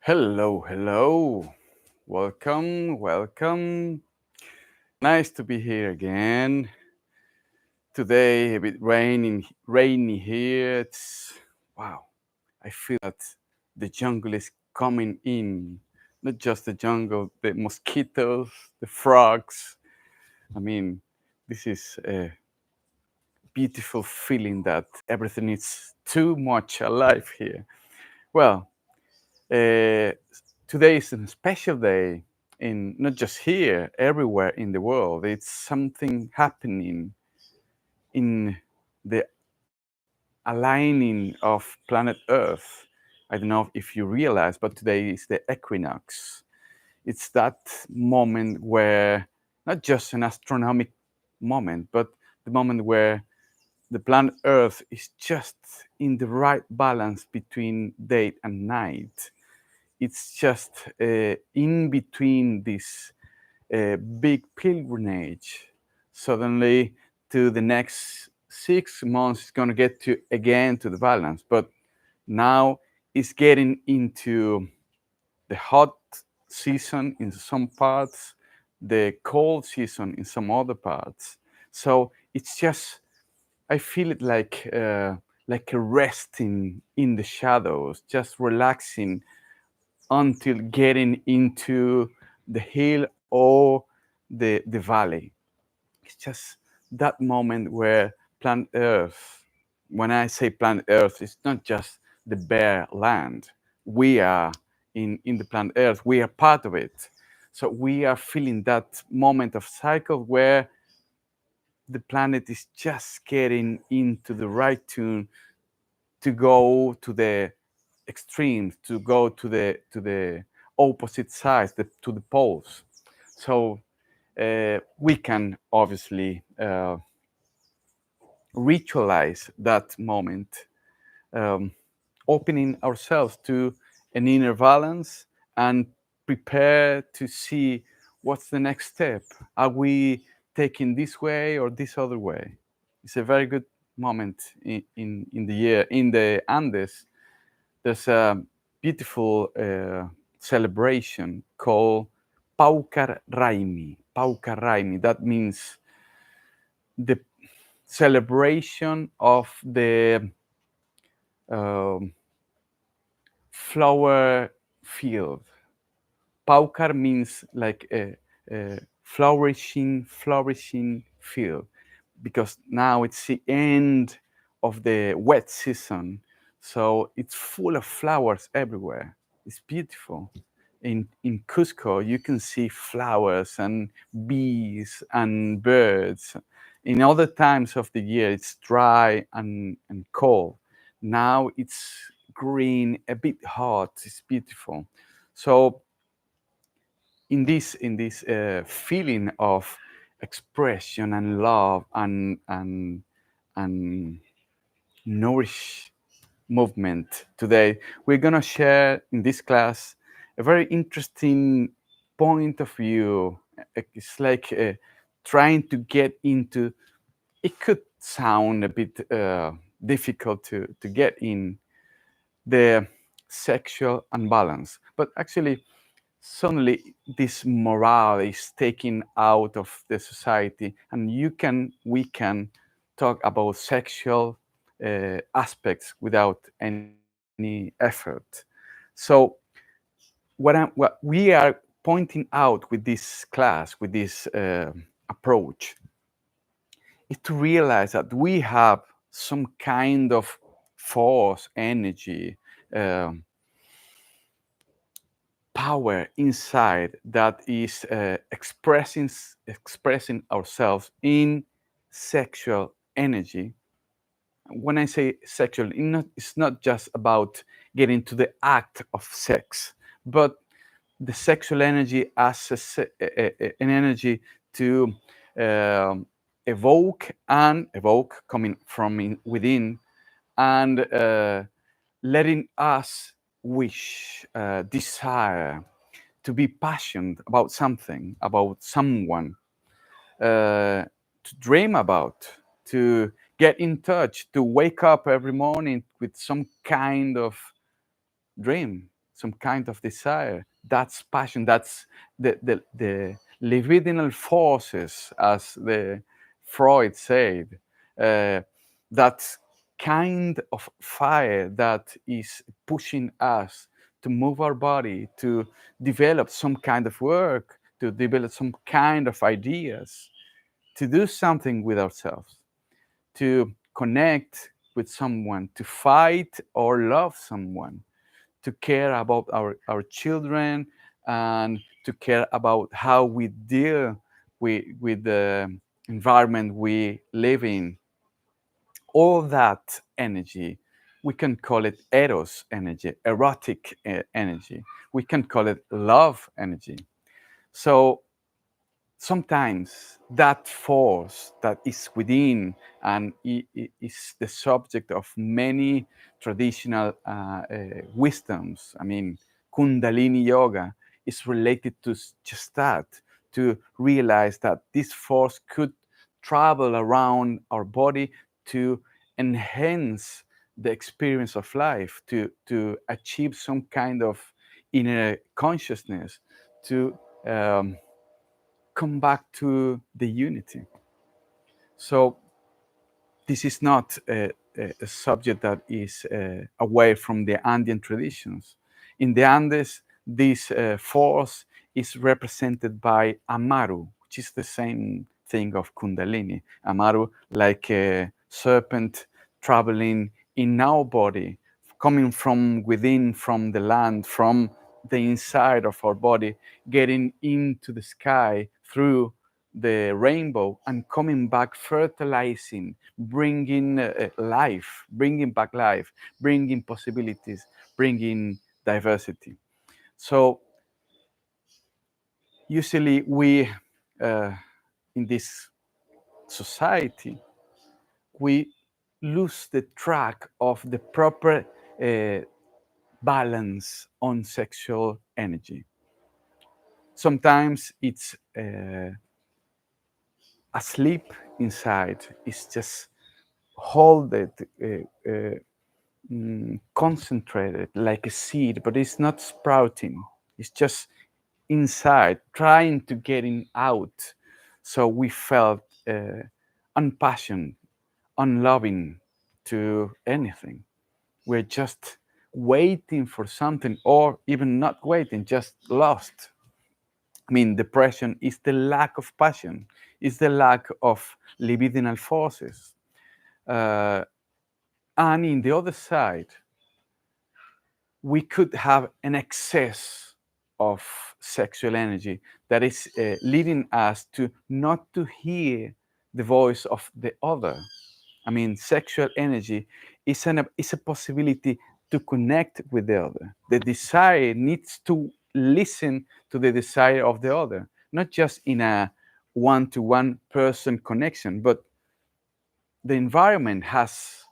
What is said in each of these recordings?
Hello, hello. Welcome, welcome. Nice to be here again. Today a bit rainy here. It's wow. I feel that the jungle is coming in. Not just the jungle, the mosquitoes, the frogs. I mean, this is a beautiful feeling that everything is too much alive here. Well, Uh, today is a special day in not just here, everywhere in the world. It's something happening in the aligning of planet Earth. I don't know if you realize, but today is the equinox. It's that moment where not just an astronomic moment, but the moment where the planet Earth is just in the right balance between day and night. It's just in between this big pilgrimage. Suddenly, to the next 6 months, it's going to get to again to the balance. But now it's getting into the hot season in some parts, the cold season in some other parts. So it's just I feel it like a resting in the shadows, just relaxing until getting into the hill or the valley. It's just that moment where planet Earth, when I say planet Earth, it's not just the bare land. We are in the planet Earth, we are part of it. So we are feeling that moment of cycle where the planet is just getting into the right tune to go to the extremes, to go to the opposite sides, to the poles. So we can obviously ritualize that moment, um, opening ourselves to an inner balance and prepare to see what's the next step. Are we taking this way or this other way? It's a very good moment in the year. In the Andes, there's a beautiful celebration called Paucar Raimi. Paucar Raimi. That means the celebration of the um, flower field. Paucar means like a flourishing field, because now it's the end of the wet season, so it's full of flowers everywhere. It's beautiful. In Cusco, you can see flowers and bees and birds. In other times of the year, it's dry and cold. Now it's green, a bit hot. It's beautiful. So in this feeling of expression and love and nourish movement today, we're gonna share in this class a very interesting point of view. It's like trying to get into. It could sound a bit difficult to get in the sexual unbalance, but actually suddenly this morale is taken out of the society, and we can talk about sexual aspects without any effort. So what we are pointing out with this class, with this approach, is to realize that we have some kind of force, energy, um, power inside that is expressing ourselves in sexual energy. When I say sexual, it's not just about getting to the act of sex, but the sexual energy as an energy to um, evoke coming from within, and letting us wish, desire, to be passionate about something, about someone, to dream about, to get in touch, to wake up every morning with some kind of dream, some kind of desire. That's passion. That's the libidinal forces, as the Freud said. Uh, that kind of fire that is pushing us to move our body, to develop some kind of work, to develop some kind of ideas, to do something with ourselves, to connect with someone, to fight or love someone, to care about our children, and to care about how we deal with the environment we live in. All that energy, we can call it eros energy, erotic energy. We can call it love energy. So sometimes that force that is within and is the subject of many traditional wisdoms. I mean, Kundalini yoga is related to just that, to realize that this force could travel around our body to enhance the experience of life, to achieve some kind of inner consciousness, to come back to the unity. So this is not a subject that is away from the Andean traditions. In the Andes, this force is represented by Amaru, which is the same thing of Kundalini. Amaru, like a serpent traveling in our body, coming from within, from the land, from the inside of our body, getting into the sky through the rainbow and coming back, fertilizing, bringing life, bringing back life, bringing possibilities, bringing diversity. So usually we, in this society, we lose the track of the proper balance on sexual energy. Sometimes it's asleep inside. It's just hold it, concentrated like a seed, but it's not sprouting. It's just inside, trying to get it out. So we felt unpassionate, unloving to anything. We're just waiting for something, or even not waiting, just lost. I mean, depression is the lack of passion, is the lack of libidinal forces. And in the other side, we could have an excess of sexual energy that is leading us to not to hear the voice of the other. I mean, sexual energy is a possibility to connect with the other. The desire needs to listen to the desire of the other, not just in a one-to-one person connection, but the environment has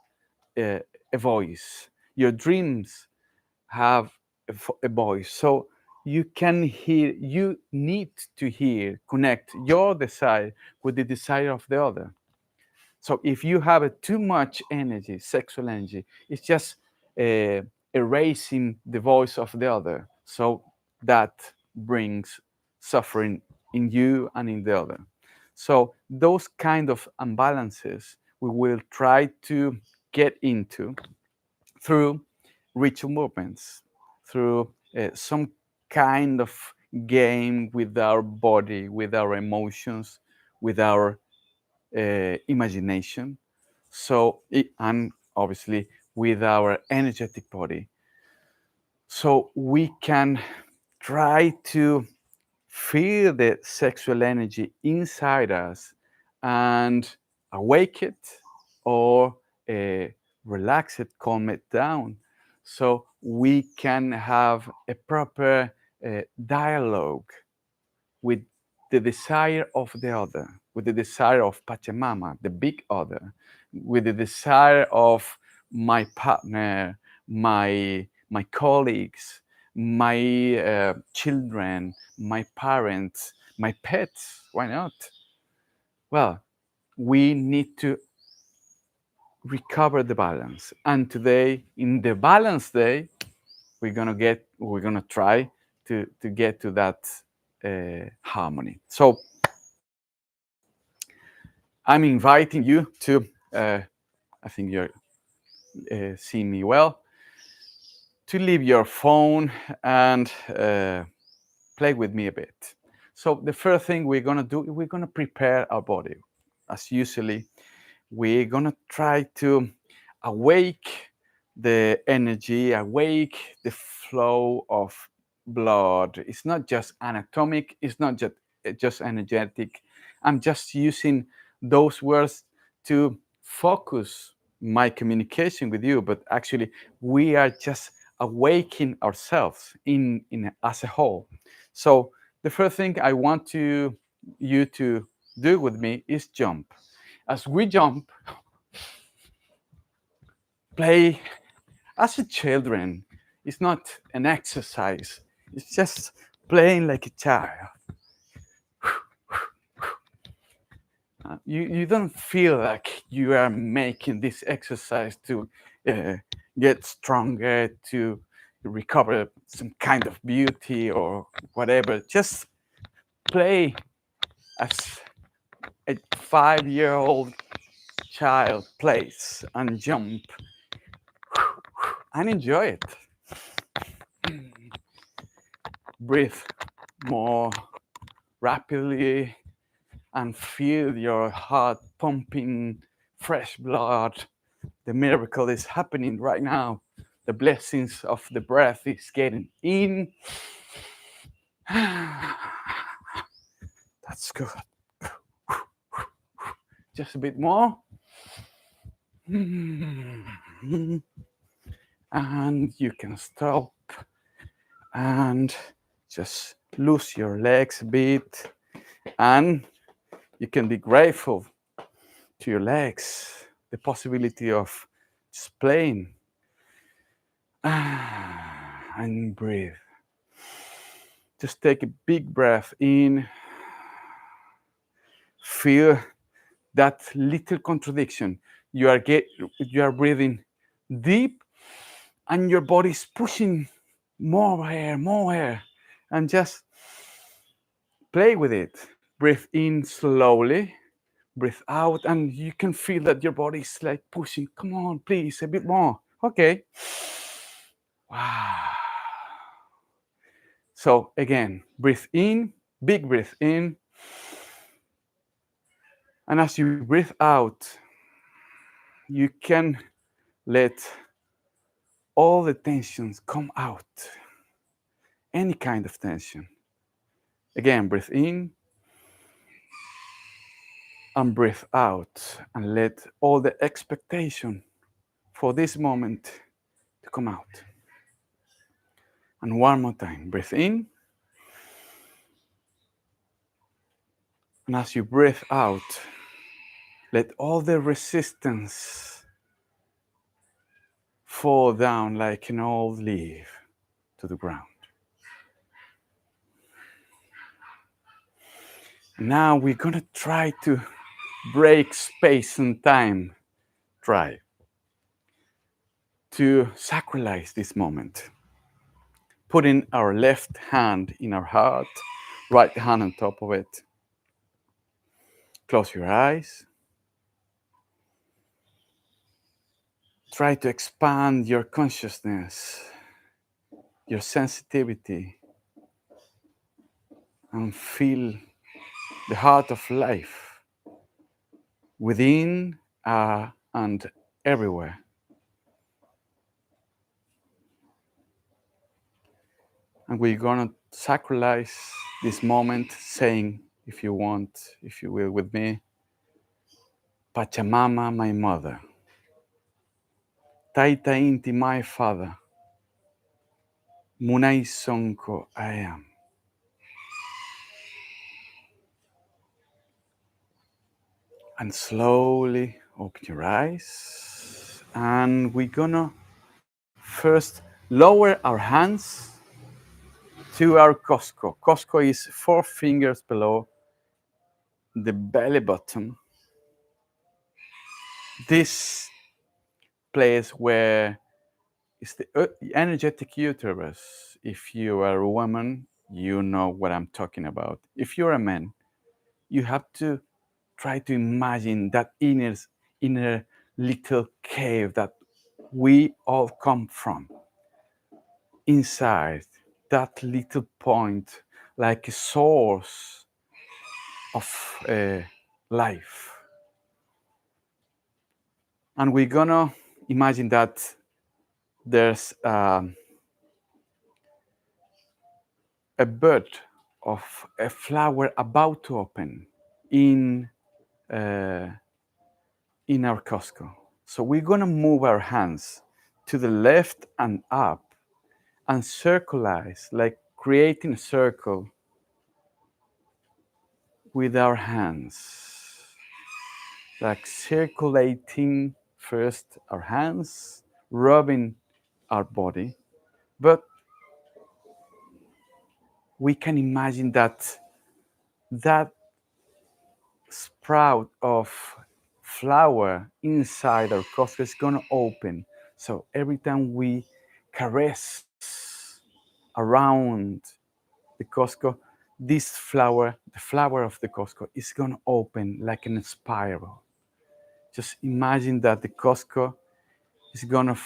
a voice. Your dreams have a voice. So you can hear, you need to hear, connect your desire with the desire of the other. So if you have too much energy, sexual energy, it's just erasing the voice of the other. So that brings suffering in you and in the other. So those kind of imbalances we will try to get into through ritual movements, through some kind of game with our body, with our emotions, with our imagination. So, and obviously with our energetic body. So we can try to feel the sexual energy inside us and awake it, or relax it, calm it down, so we can have a proper dialogue with the desire of the other, with the desire of Pachamama, the big other, with the desire of my partner, my colleagues, my children, my parents, my pets. Why not? Well, we need to recover the balance. And today, in the balance day, we're going to get we're gonna try to get to that harmony. So I'm inviting you to, I think you're seeing me well, to leave your phone and play with me a bit. So the first thing we're gonna do, we're gonna prepare our body. As usually, we're gonna try to awake the energy, awake the flow of blood. It's not just anatomic, it's not just energetic. I'm just using those words to focus my communication with you, but actually we are just awakening ourselves in as a whole. So the first thing I want you to do with me is jump. As we jump, play as a children. It's not an exercise. It's just playing like a child. You don't feel like you are making this exercise to get stronger, to recover some kind of beauty or whatever. Just play as a 5-year-old child plays and jump and enjoy it. Breathe more rapidly and feel your heart pumping fresh blood. The miracle is happening right now. The blessings of the breath is getting in. That's good. Just a bit more. And you can stop and just loose your legs a bit. And you can be grateful to your legs, the possibility of just playing. And breathe. Just take a big breath in. Feel that little contradiction. You are breathing deep, and your body is pushing more air, and just play with it. Breathe in slowly, breathe out, and you can feel that your body is like pushing. Come on, please, a bit more. Okay. Wow. So again, breathe in, big breath in. And as you breathe out, you can let all the tensions come out. Any kind of tension. Again, breathe in and breathe out, and let all the expectation for this moment to come out. And one more time, breathe in. And as you breathe out, let all the resistance fall down like an old leaf to the ground. Now we're gonna try to break space and time. Try to sacralize this moment. Putting our left hand in our heart, right hand on top of it. Close your eyes. Try to expand your consciousness, your sensitivity, and feel the heart of life within and everywhere. And we're gonna sacralize this moment, saying, if you want, if you will, with me, Pachamama, my mother. Taita Inti, my father. Munai Sonko, I am. And slowly open your eyes. And we're gonna first lower our hands to our qosqo. Qosqo is 4 fingers below the belly button. This place where It's the energetic uterus. If you are a woman, you know what I'm talking about. If you're a man, you have to try to imagine that inner little cave that we all come from. Inside that little point, like a source of life. And we're gonna imagine that there's a bud of a flower about to open in uh, in our qosqo. So we're gonna move our hands to the left and up and circularize, like creating a circle with our hands, like circulating first our hands, rubbing our body, but we can imagine that that sprout of flower inside our qosqo is going to open. So every time we caress around the qosqo, this flower, the flower of the qosqo, is going to open like in a spiral. Just imagine that the qosqo is going to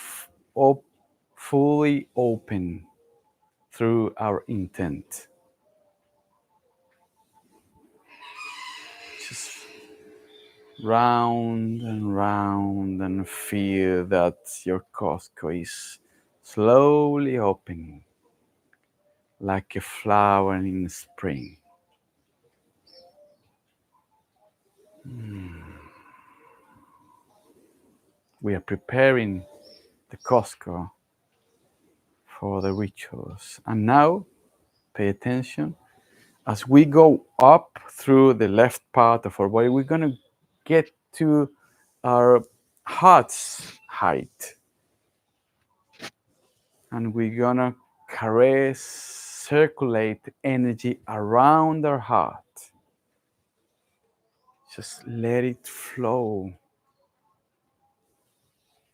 fully open through our intent. Just round and feel that your qosqo is slowly opening like a flower in spring. We are preparing the qosqo for the rituals. And now, pay attention. As we go up through the left part of our body, we're going to get to our heart's height. And we're going to caress, circulate energy around our heart. Just let it flow.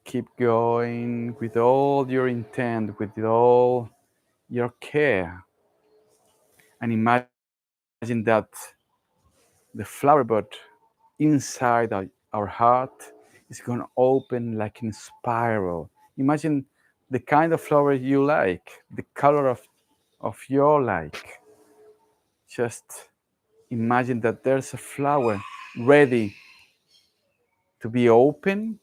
Keep going with all your intent, with all your care. And imagine that the flower bud inside our heart is going to open like in spiral. Imagine the kind of flower you like, the color of your like. Just imagine that there's a flower ready to be open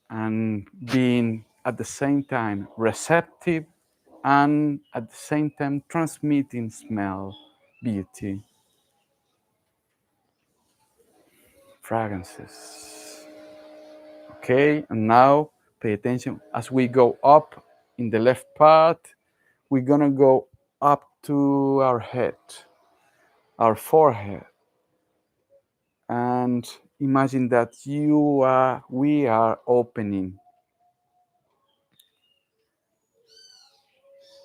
and being at the same time receptive and at the same time transmitting smell, beauty, fragrances. Okay, and now pay attention as we go up in the left part, we're gonna go up to our head, our forehead, and imagine that we are opening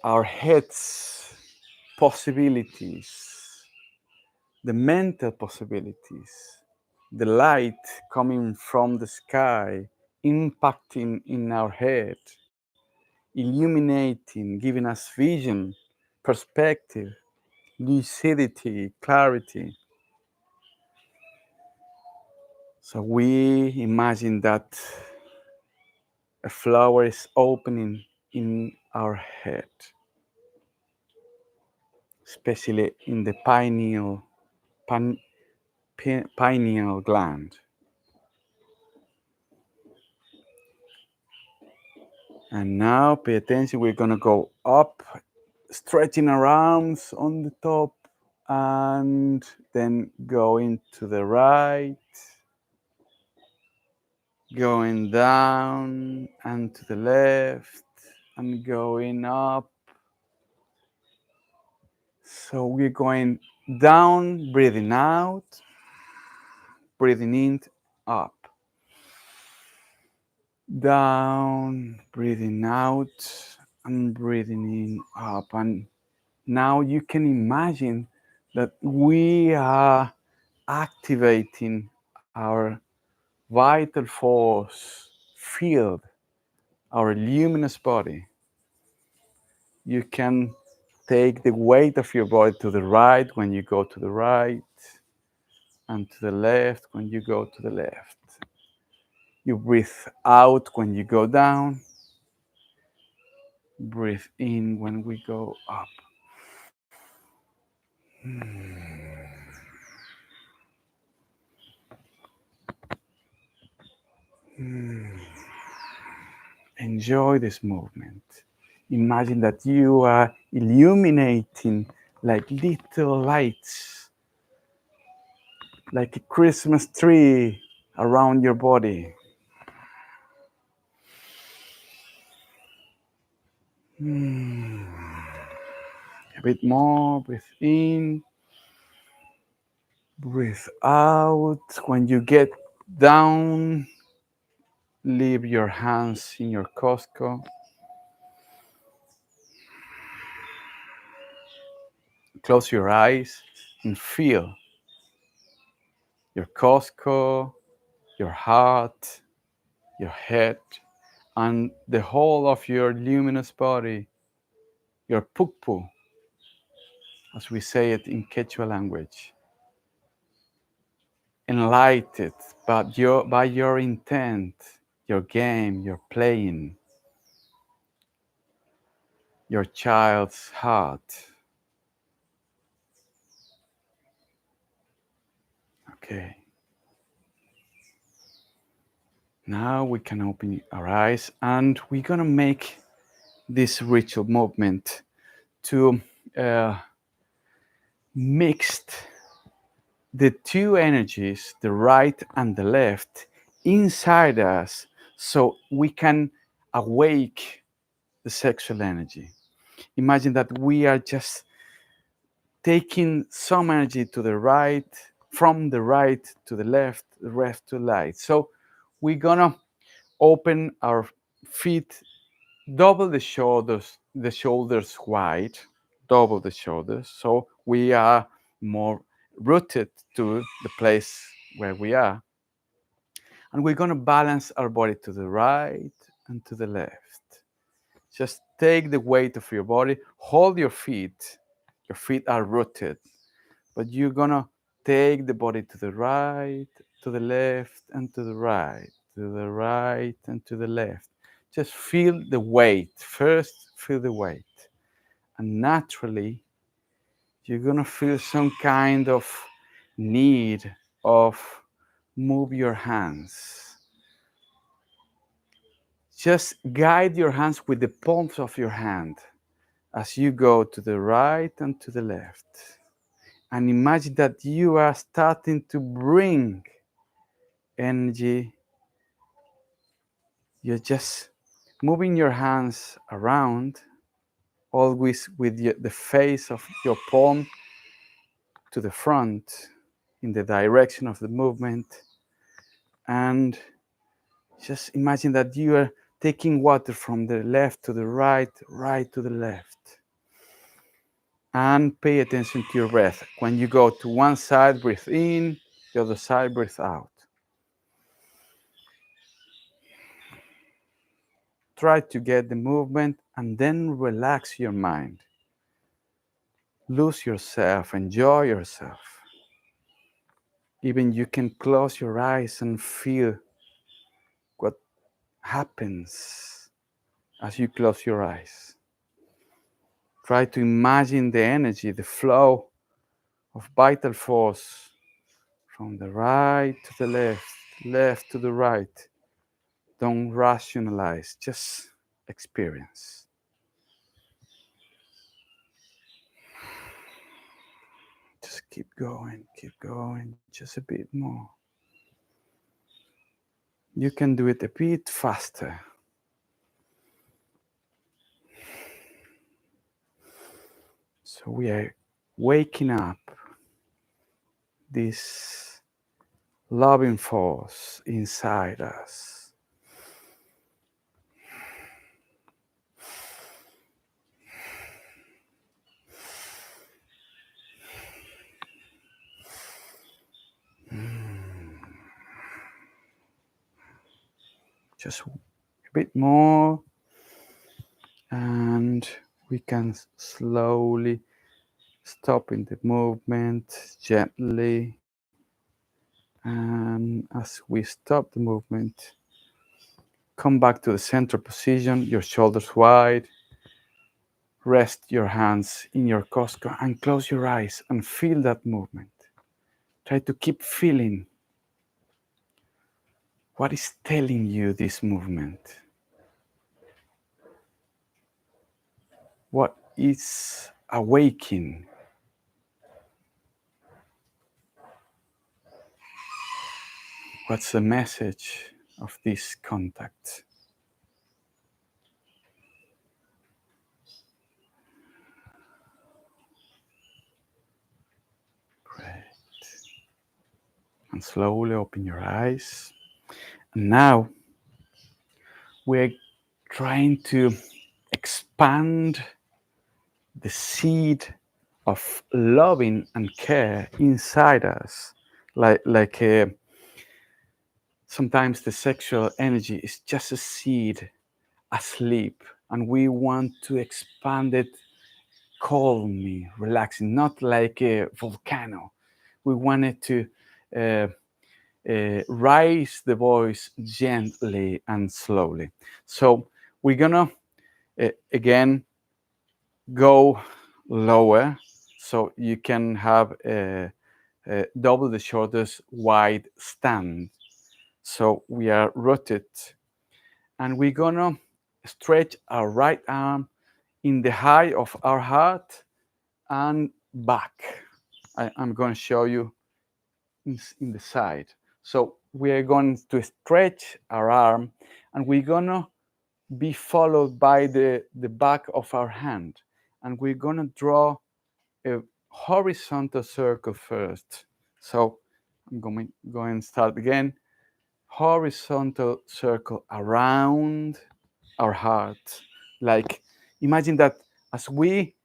our head's possibilities, the mental possibilities, the light coming from the sky, impacting in our head, illuminating, giving us vision, perspective, lucidity, clarity. So we imagine that a flower is opening in our head, especially in the pineal gland. And now pay attention, we're gonna go up, stretching our arms on the top, and then going to the right, going down and to the left, and going up. So we're going down, breathing out, breathing in, up. Down, breathing out, and breathing in, up. And now you can imagine that we are activating our vital force field our luminous body. You can take the weight of your body to the right when you go to the right, and to the left when you go to the left. You breathe out when you go down. Breathe in when we go up. Enjoy this movement. Imagine that you are illuminating like little lights, like a Christmas tree around your body. A bit more, breathe in, breathe out. When you get down, leave your hands in your qosqo. Close your eyes and feel your qosqo, your heart, your head, and the whole of your luminous body, your pukpu, as we say it in Quechua language. Enlightened by your intent, your game, your playing, your child's heart. Okay. Now we can open our eyes and we're gonna make this ritual movement to mix the two energies, the right and the left, inside us so we can awake the sexual energy. Imagine that we are just taking some energy to the right, from the right to the left to the right. So we're gonna open our feet, double the shoulders wide, double the shoulders. So we are more rooted to the place where we are. And we're gonna balance our body to the right and to the left. Just take the weight of your body, hold your feet. Your feet are rooted, but you're gonna take the body to the right, to the left, and to the right, to the right, and to the left. Just feel the weight. First, feel the weight. And naturally, you're gonna feel some kind of need of move your hands. Just guide your hands with the palms of your hand as you go to the right and to the left. And imagine that you are starting to bring energy. You're just moving your hands around, always with the face of your palm to the front in the direction of the movement. And just imagine that you are taking water from the left to the right, right to the left. And pay attention to your breath. When you go to one side, breathe in, the other side, breathe out. Try to get the movement and then relax your mind. Lose yourself, enjoy yourself. Even you can close your eyes and feel what happens as you close your eyes. Try to imagine the energy, the flow of vital force from the right to the left, left to the right. Don't rationalize, just experience. Just keep going, just a bit more. You can do it a bit faster. So we are waking up this loving force inside us. Just a bit more. And we can slowly stopping the movement gently. And as we stop the movement, come back to the center position, your shoulders wide. Rest your hands in your qosqo and close your eyes and feel that movement. Try to keep feeling what is telling you this movement. What is awakening? What's the message of this contact? Great. And slowly open your eyes. And now we're trying to expand the seed of loving and care inside us. Like sometimes the sexual energy is just a seed asleep, and we want to expand it calmly, relaxing, not like a volcano. We want it to raise the voice gently and slowly. So we're gonna again go lower, so you can have double the shoulders wide stand. So we are rooted, and we're gonna stretch our right arm in the height of our heart and back. I'm going to show you in the side. So we are going to stretch our arm, and we're going to be followed by the back of our hand. And we're going to draw a horizontal circle first. So I'm going to start again. Horizontal circle around our heart. Like, imagine that as we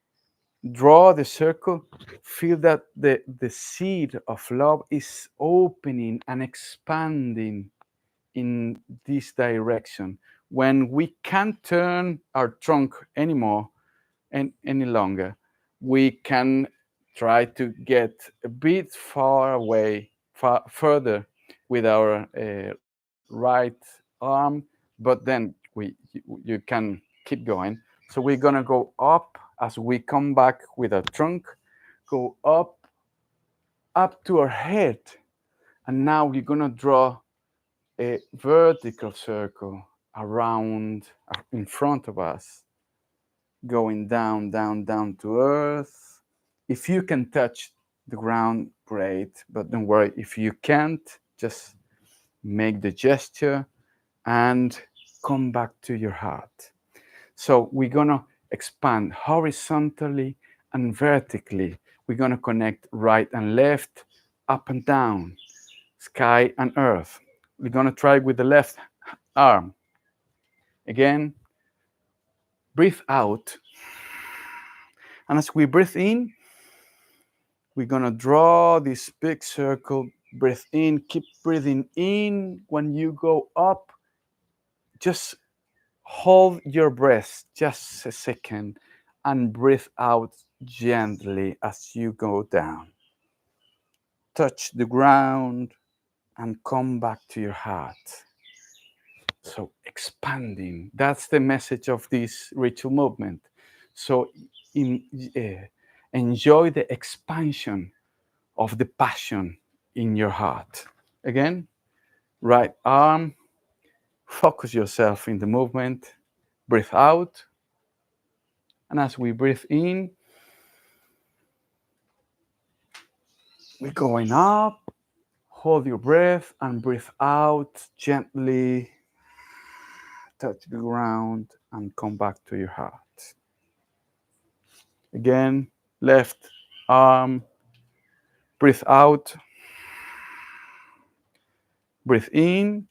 draw the circle, feel that the seed of love is opening and expanding in this direction. When we can't turn our trunk anymore and any longer, we can try to get a bit far away, further with our right arm, but then you can keep going. So we're gonna go up as we come back with our trunk, go up to our head, and now we're gonna draw a vertical circle around in front of us, going down, down, down to earth. If you can touch the ground, great, but don't worry. If you can't, just make the gesture and come back to your heart. So we're gonna expand horizontally and vertically. We're gonna connect right and left, up and down, sky and earth. We're gonna try with the left arm. Again, breathe out. And as we breathe in, we're gonna draw this big circle. Breathe in, keep breathing in. When you go up, just hold your breath just a second and breathe out gently as you go down. Touch the ground and come back to your heart. So expanding, that's the message of this ritual movement. So enjoy the expansion of the passion in your heart. Again, right arm, focus yourself in the movement, breathe out. And as we breathe in, we're going up. Hold your breath and breathe out gently. Touch the ground and come back to your heart. Again, left arm, breathe out. Breathe in.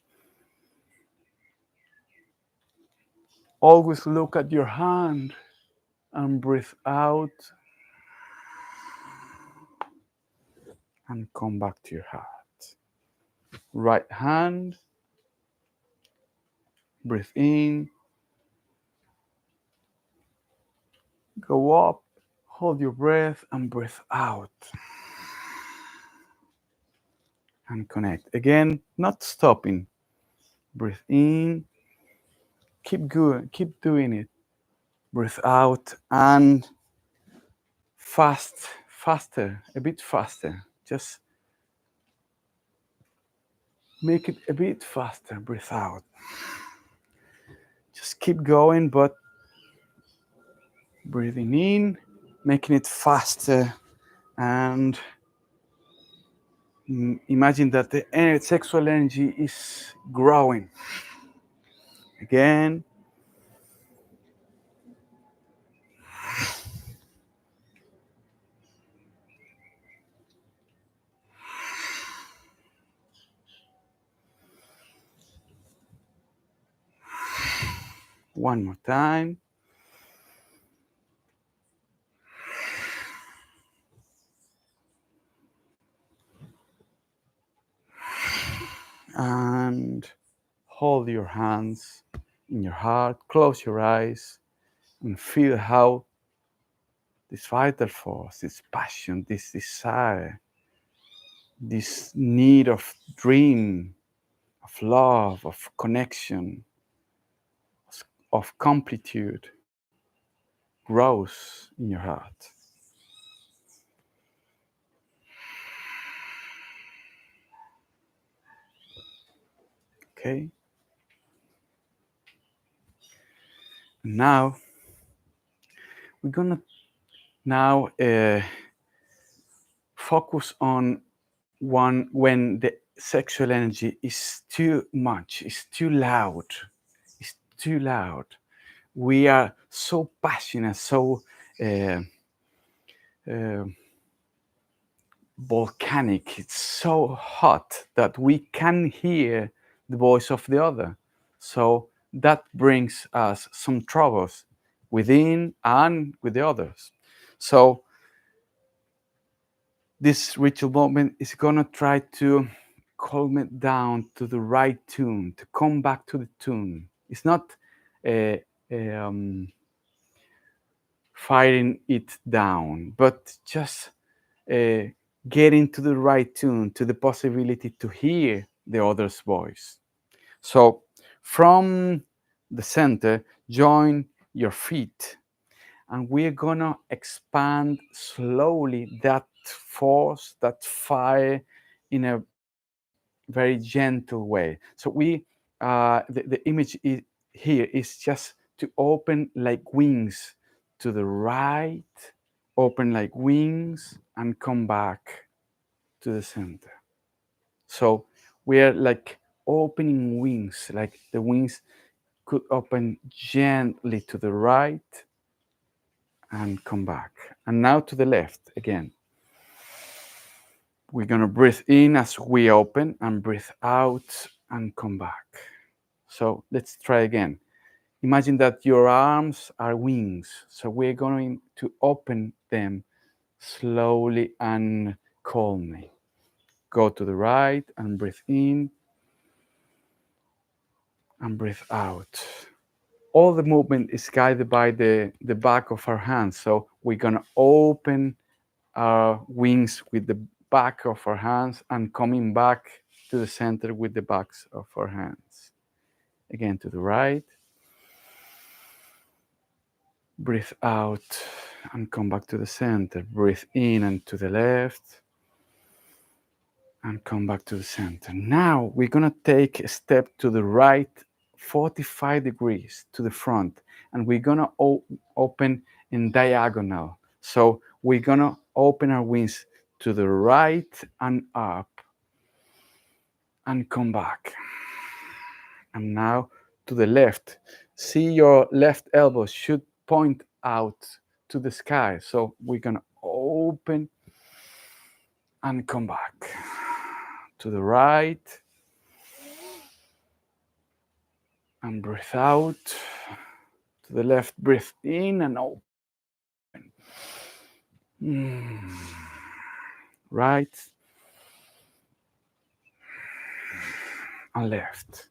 Always look at your hand and breathe out. And come back to your heart. Right hand, breathe in, go up, hold your breath, and breathe out. And connect. Again, not stopping. Breathe in, keep going, keep doing it. Breathe out and faster, a bit faster. Just make it a bit faster. Breathe out. Just keep going, but breathing in, making it faster, and imagine that the sexual energy is growing. Again. One more time. And hold your hands in your heart, close your eyes, and feel how this vital force, this passion, this desire, this need of dream, of love, of connection, of completude grows in your heart. Okay? Now, we're gonna focus on when the sexual energy is too much, is too loud, it's too loud. We are so passionate, so volcanic, it's so hot that we can hear the voice of the other. So that brings us some troubles within and with the others. So this ritual moment is gonna try to calm it down to the right tune, to come back to the tune. It's not firing it down, but just getting to the right tune, to the possibility to hear the other's voice. So from the center, join your feet, and we're gonna expand slowly that force, that fire, in a very gentle way. So the image here is just to open like wings to the right, open like wings, and come back to the center. So we're like opening wings, like the wings could open gently to the right and come back. And now to the left again. We're gonna breathe in as we open and breathe out and come back. So let's try again. Imagine that your arms are wings. So we're going to open them slowly and calmly. Go to the right and breathe in and breathe out. All the movement is guided by the back of our hands. So we're gonna open our wings with the back of our hands and coming back to the center with the backs of our hands. Again to the right. Breathe out and come back to the center. Breathe in and to the left and come back to the center. Now we're gonna take a step to the right, 45 degrees to the front, and we're gonna open in diagonal. So we're gonna open our wings to the right and up and come back. And now to the left. See, your left elbow should point out to the sky. So we're gonna open and come back. To the right. And breathe out. To the left, breathe in and open. Right and left.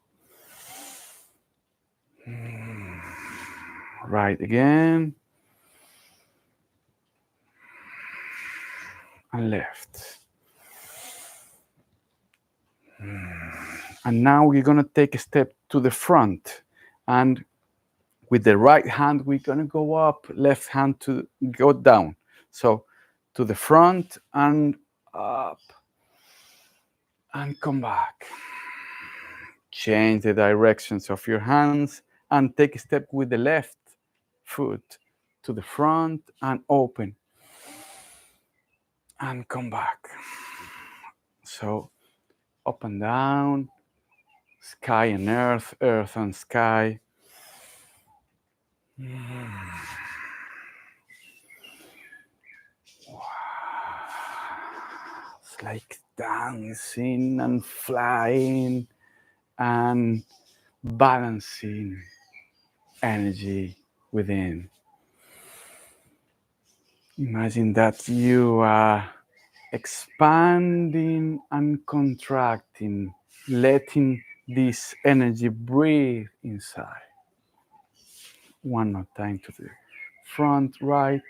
Right again. And left. And now we're gonna take a step to the front. And with the right hand, we're gonna go up, left hand to go down. So to the front and up and come back. Change the directions of your hands and take a step with the left foot to the front and open and come back. So up and down, sky and earth, earth and sky. It's like dancing and flying and balancing energy within. Imagine that you are expanding and contracting, letting this energy breathe inside. One more time to the front, right,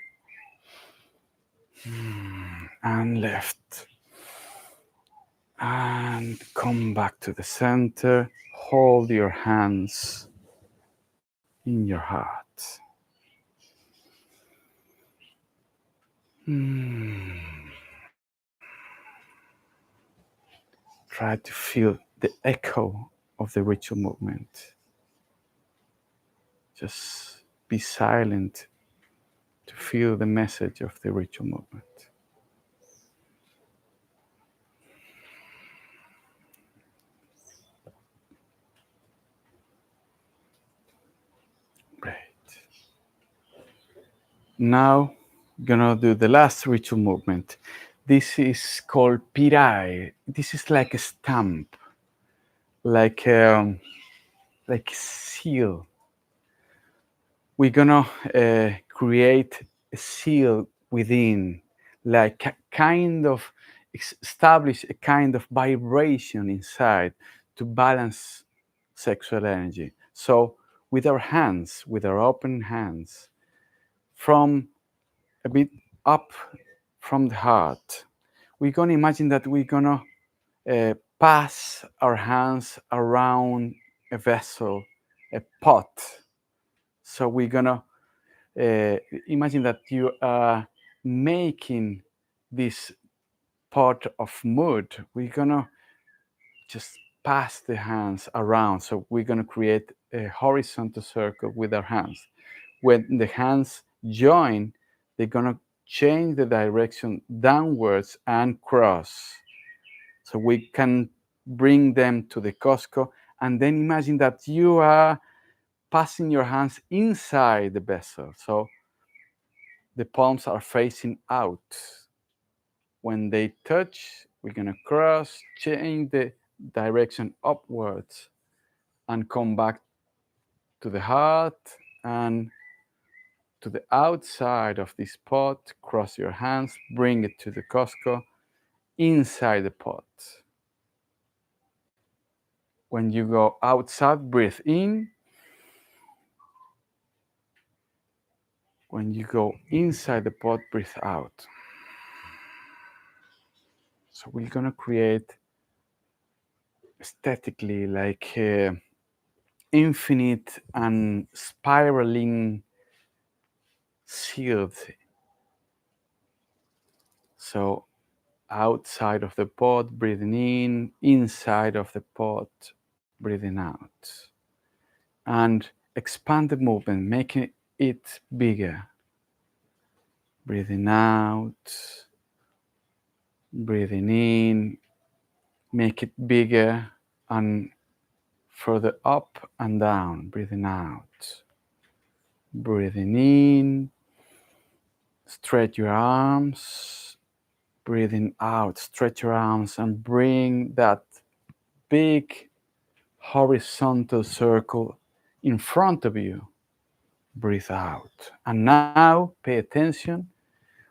and left. And come back to the center. Hold your hands in your heart. Try to feel the echo of the ritual movement. Just be silent to feel the message of the ritual movement. Great. Now, gonna do the last ritual movement. This is called pirai. This is like a stamp, like a seal. We're gonna create a seal within, like a kind of establish a kind of vibration inside to balance sexual energy. So with our hands, with our open hands, from a bit up from the heart, we're gonna imagine that we're gonna pass our hands around a vessel, a pot. So we're gonna imagine that you are making this pot of mud. We're gonna just pass the hands around. So we're gonna create a horizontal circle with our hands. When the hands join, they're gonna change the direction downwards and cross. So we can bring them to the qosqo, and then imagine that you are passing your hands inside the vessel. So the palms are facing out. When they touch, we're gonna cross, change the direction upwards, and come back to the heart and to the outside of this pot. Cross your hands, bring it to the qosqo, inside the pot. When you go outside, breathe in. When you go inside the pot, breathe out. So we're gonna create aesthetically like infinite and spiraling sealed. So outside of the pot, breathing in, inside of the pot, breathing out. And expand the movement, making it bigger. Breathing out, breathing in, make it bigger and further up and down. Breathing out, breathing in, stretch your arms, breathing out, stretch your arms and bring that big horizontal circle in front of you. Breathe out. And now pay attention.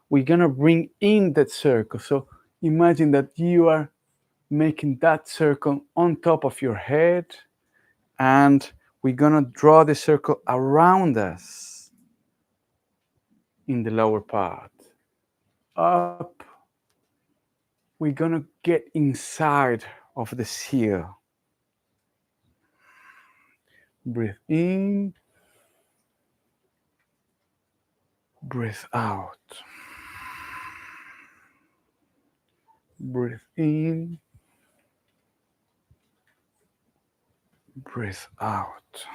We're gonna bring in that circle. So imagine that you are making that circle on top of your head, and we're gonna draw the circle around us in the lower part. Up, we're gonna get inside of the seal. Breathe in, breathe out. Breathe in, breathe out.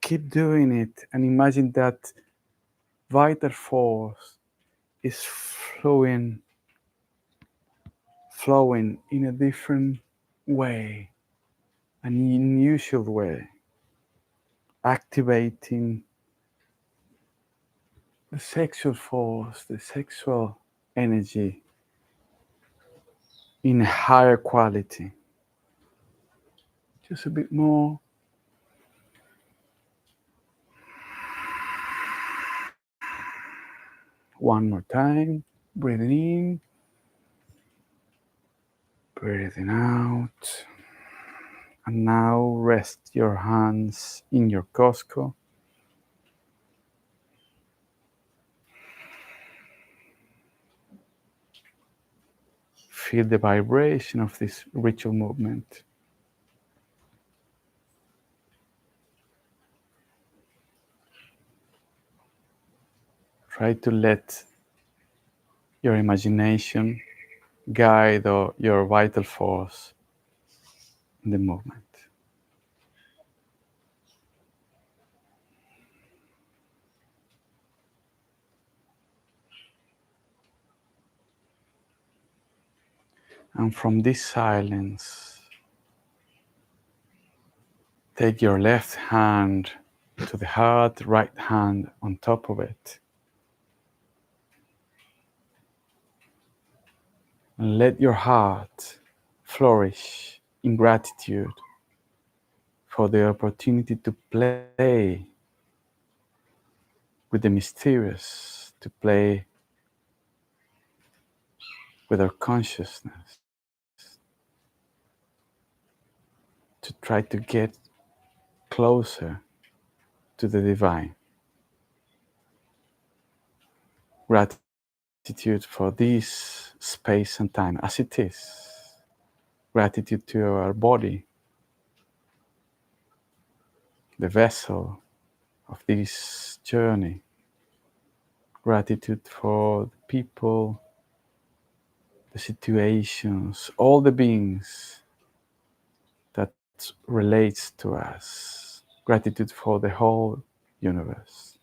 Keep doing it and imagine that vital force is flowing in a different way, an unusual way, activating the sexual force, the sexual energy in a higher quality. Just a bit more. One more time. Breathing in, breathing out. And now rest your hands in your qosqo. Feel the vibration of this ritual movement. Try to let your imagination guide your vital force in the movement. And from this silence, take your left hand to the heart, right hand on top of it. And let your heart flourish in gratitude for the opportunity to play with the mysterious, to play with our consciousness, to try to get closer to the divine. Gratitude for this space and time as it is. Gratitude to our body, the vessel of this journey. Gratitude for the people, the situations, all the beings that relates to us. Gratitude for the whole universe.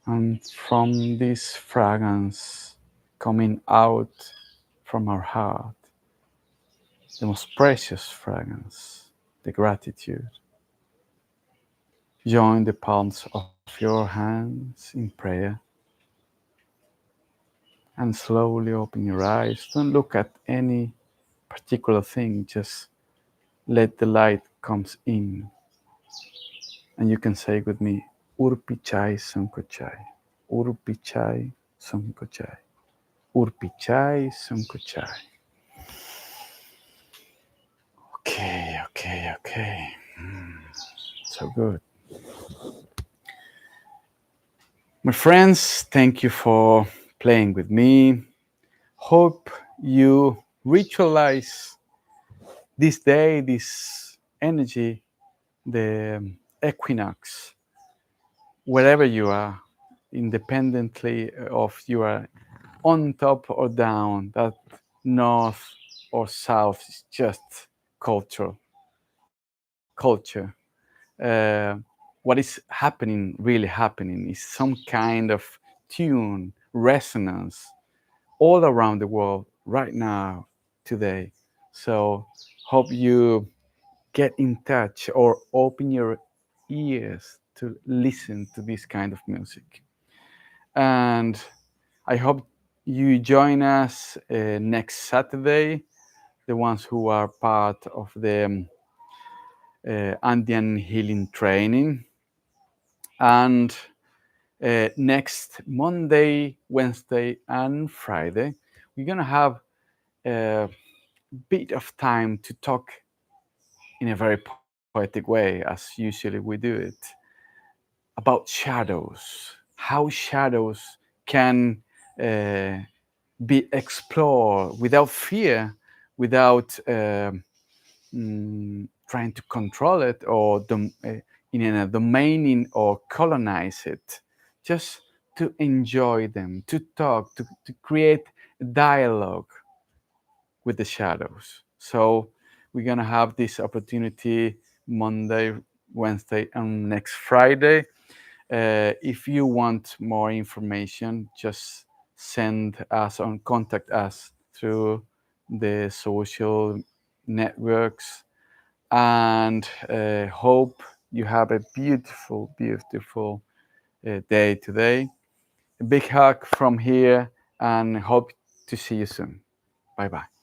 And from this fragrance coming out from our heart, the most precious fragrance, the gratitude. Join the palms of your hands in prayer and slowly open your eyes. Don't look at any particular thing, just let the light comes in. And you can say with me, Urpichai Sankochai. Urpichai Sankochai. Urpichai Sankochai. Okay. So good. My friends, thank you for playing with me. Hope you ritualize this day, this energy, the equinox, wherever you are, independently of you are on top or down, that north or south is just culture. What is happening, really happening, is some kind of tune, resonance all around the world right now, today. So hope you get in touch or open your ears to listen to this kind of music. And I hope you join us next Saturday, the ones who are part of the Andean healing training. And Next Monday, Wednesday, and Friday, we're gonna have a bit of time to talk in a very poetic way, as usually we do it, about shadows, how shadows can uh, be explored without fear, without trying to control it or in a domaining or colonize it, just to enjoy them, to talk, to create dialogue with the shadows. So we're gonna have this opportunity Monday, Wednesday, and next Friday. If you want more information, just send us or contact us through the social networks. And hope you have a beautiful, beautiful day today. A big hug from here, and hope to see you soon. Bye bye.